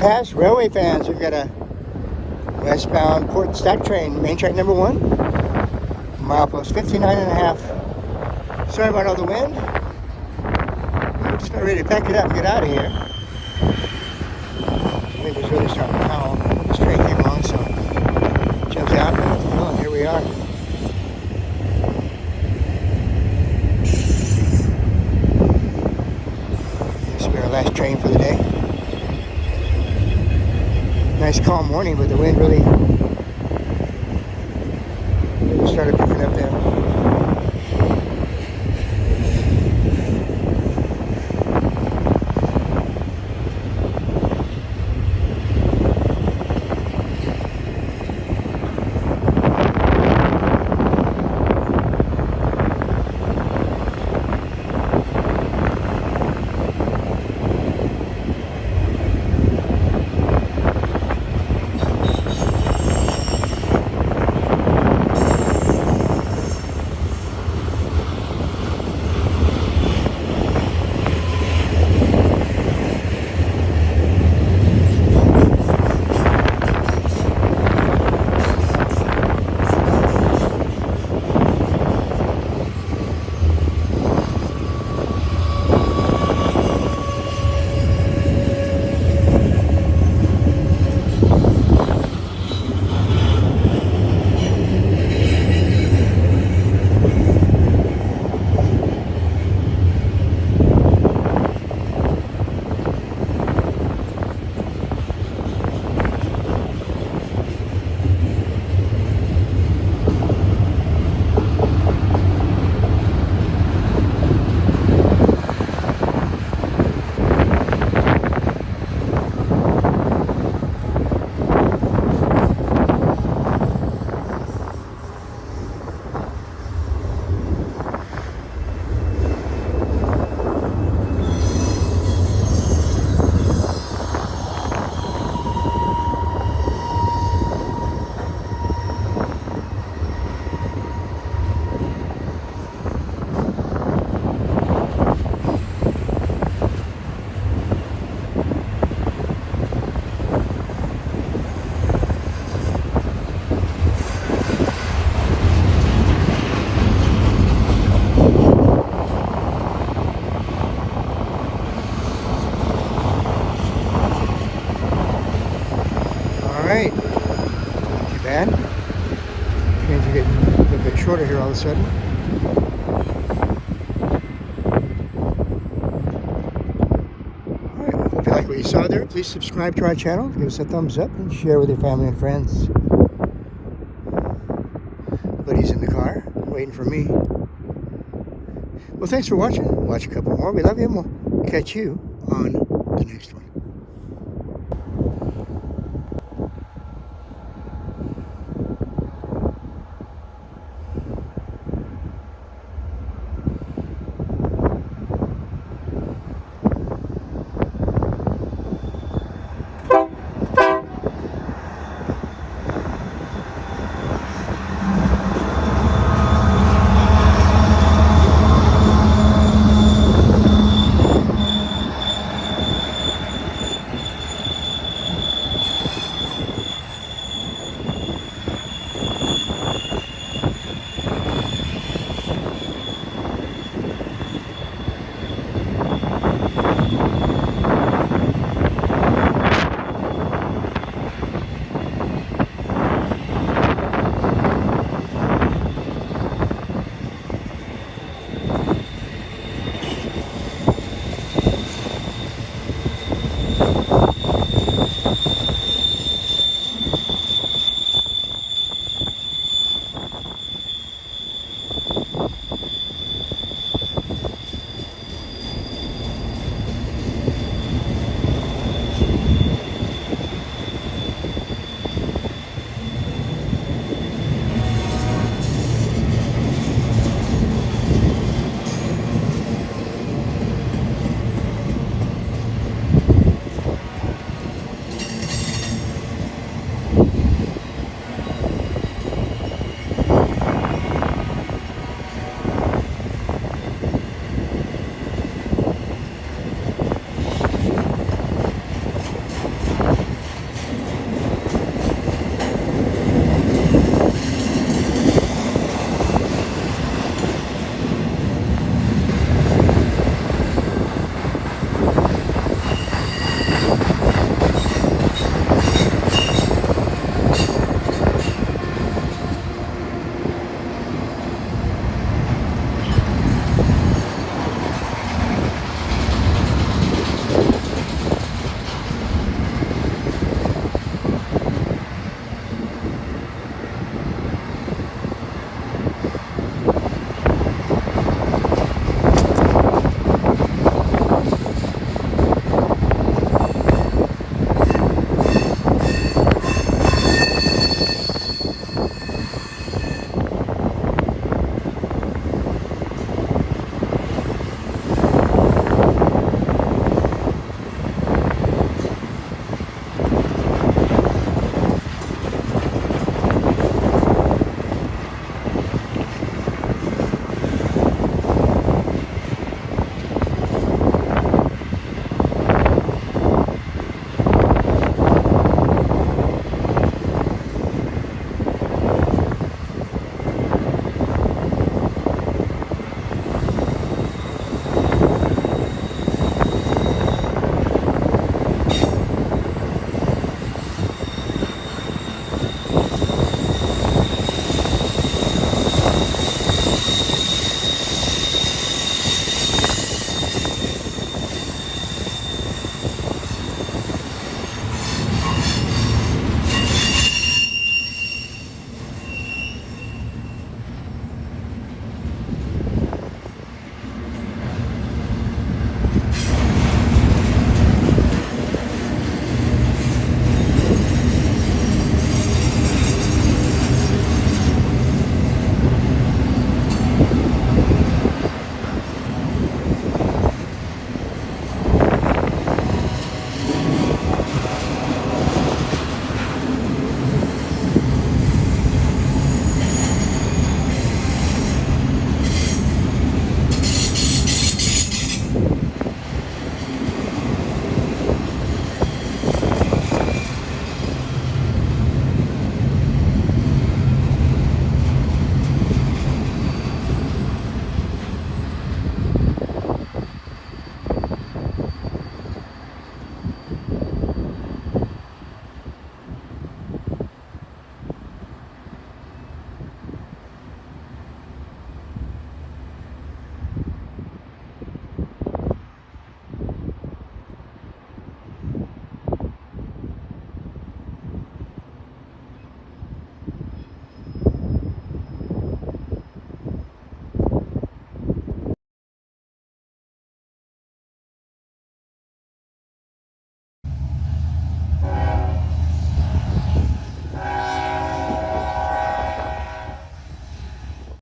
Pass Railway fans, we've got a westbound Port Stack train, main track number 1, milepost 59.5. Sorry about all the wind. We're just about ready to pack it up and get out of here. The wind was really starting to howl. This train came on, so jumped out. Oh, here we are. This will be our last train for the day. Nice calm morning, but the wind really started picking up there. Alright, not too bad. Trains are getting a little bit shorter here all of a sudden. Alright, if you like what you saw there, please subscribe to our channel, give us a thumbs up, and share with your family and friends. Buddy's in the car, waiting for me. Well, thanks for watching. Watch a couple more. We love you, and we'll catch you on the next one.